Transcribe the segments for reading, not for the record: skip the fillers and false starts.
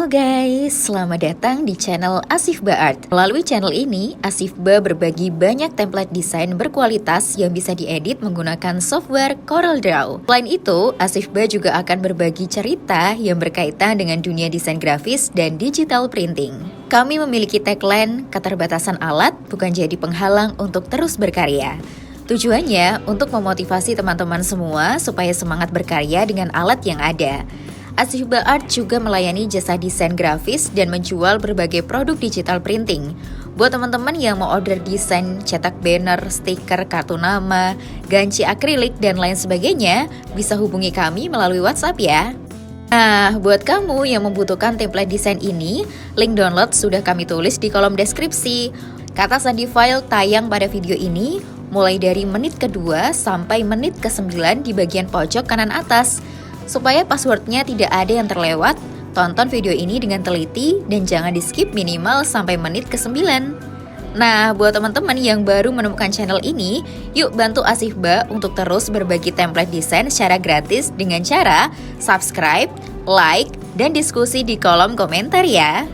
Halo guys, selamat datang di channel Asifba Art. Melalui channel ini, Asifba berbagi banyak template desain berkualitas yang bisa diedit menggunakan software CorelDRAW. Selain itu, Asifba juga akan berbagi cerita yang berkaitan dengan dunia desain grafis dan digital printing. Kami memiliki tagline, keterbatasan alat bukan jadi penghalang untuk terus berkarya. Tujuannya untuk memotivasi teman-teman semua supaya semangat berkarya dengan alat yang ada. Asifba Art juga melayani jasa desain grafis dan menjual berbagai produk digital printing. Buat teman-teman yang mau order desain, cetak banner, stiker, kartu nama, ganci akrilik, dan lain sebagainya, bisa hubungi kami melalui WhatsApp ya. Nah, buat kamu yang membutuhkan template desain ini, link download sudah kami tulis di kolom deskripsi. Kata sandi file tayang pada video ini, mulai dari menit kedua sampai menit ke-9 di bagian pojok kanan atas. Supaya passwordnya tidak ada yang terlewat, tonton video ini dengan teliti dan jangan di-skip minimal sampai menit ke-9. Nah, buat teman-teman yang baru menemukan channel ini, yuk bantu Asifba untuk terus berbagi template desain secara gratis dengan cara subscribe, like, dan diskusi di kolom komentar ya.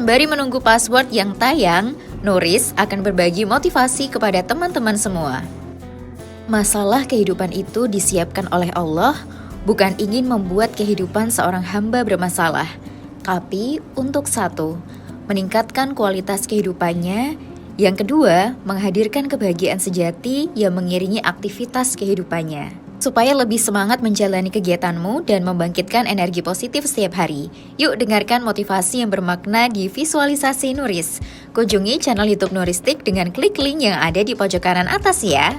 Sembari menunggu password yang tayang, Nuris akan berbagi motivasi kepada teman-teman semua. Masalah kehidupan itu disiapkan oleh Allah, bukan ingin membuat kehidupan seorang hamba bermasalah, tapi untuk satu, meningkatkan kualitas kehidupannya. Yang kedua, menghadirkan kebahagiaan sejati yang mengiringi aktivitas kehidupannya. Supaya lebih semangat menjalani kegiatanmu dan membangkitkan energi positif setiap hari. Yuk dengarkan motivasi yang bermakna di Visualisai Nuris. Kunjungi channel YouTube Nuristic dengan klik link yang ada di pojok kanan atas ya.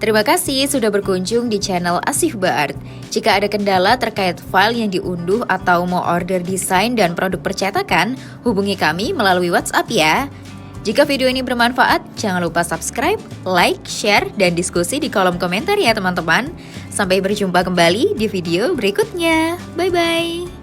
Terima kasih sudah berkunjung di channel Asifba Art. Jika ada kendala terkait file yang diunduh atau mau order desain dan produk percetakan, hubungi kami melalui WhatsApp ya. Jika video ini bermanfaat, jangan lupa subscribe, like, share, dan diskusi di kolom komentar ya teman-teman. Sampai berjumpa kembali di video berikutnya. Bye-bye.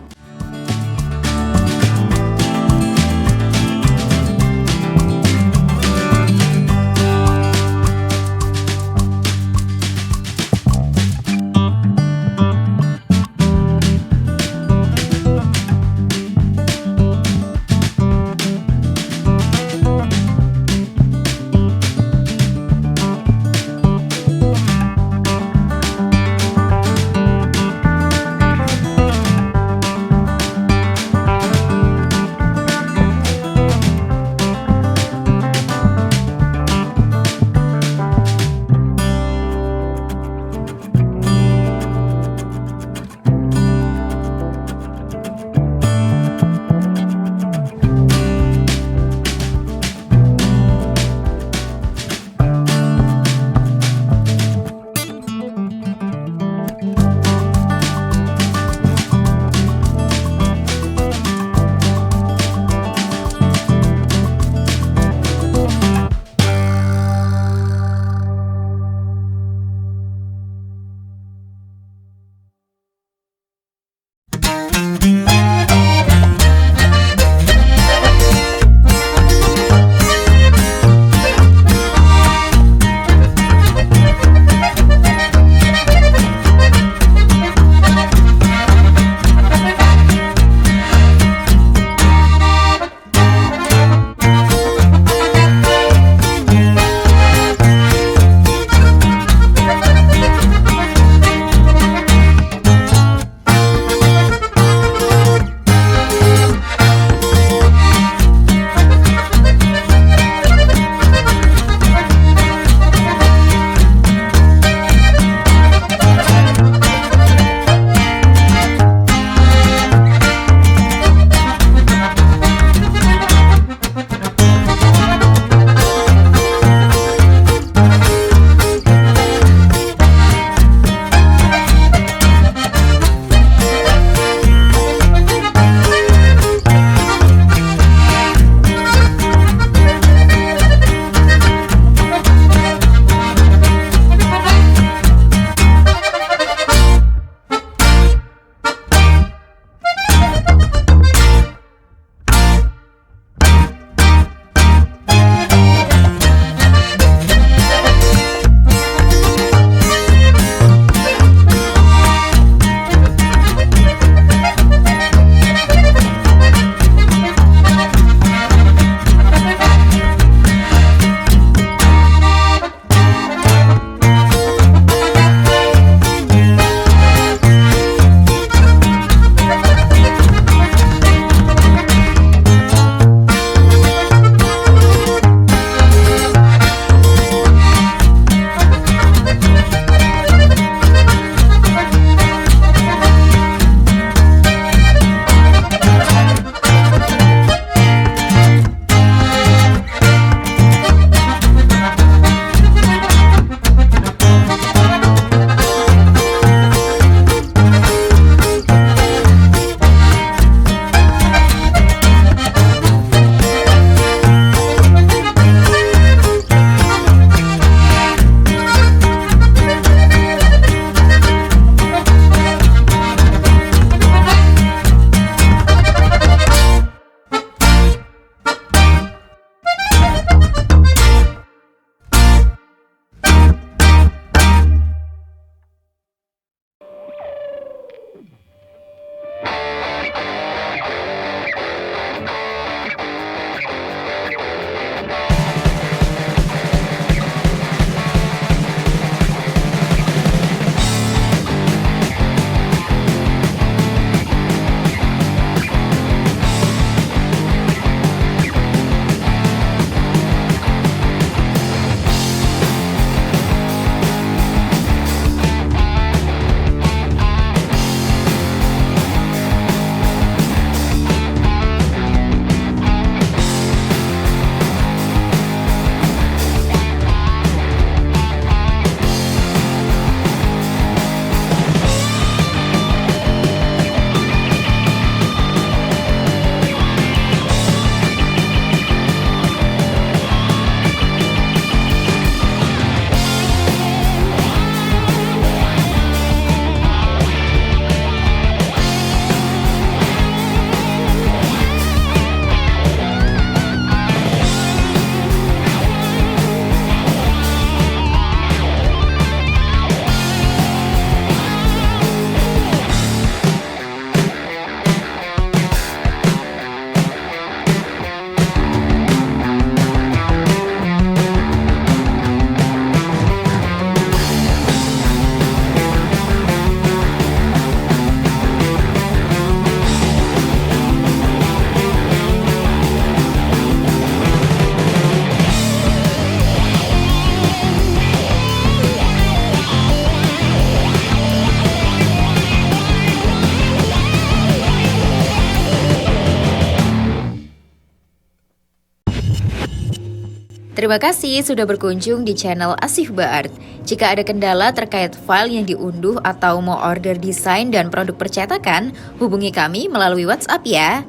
Terima kasih sudah berkunjung di channel Asifba Art. Jika ada kendala terkait file yang diunduh atau mau order desain dan produk percetakan, hubungi kami melalui WhatsApp ya.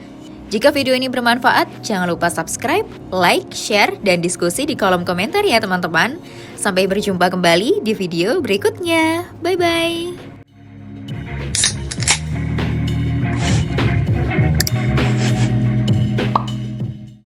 Jika video ini bermanfaat, jangan lupa subscribe, like, share, dan diskusi di kolom komentar ya teman-teman. Sampai berjumpa kembali di video berikutnya. Bye-bye.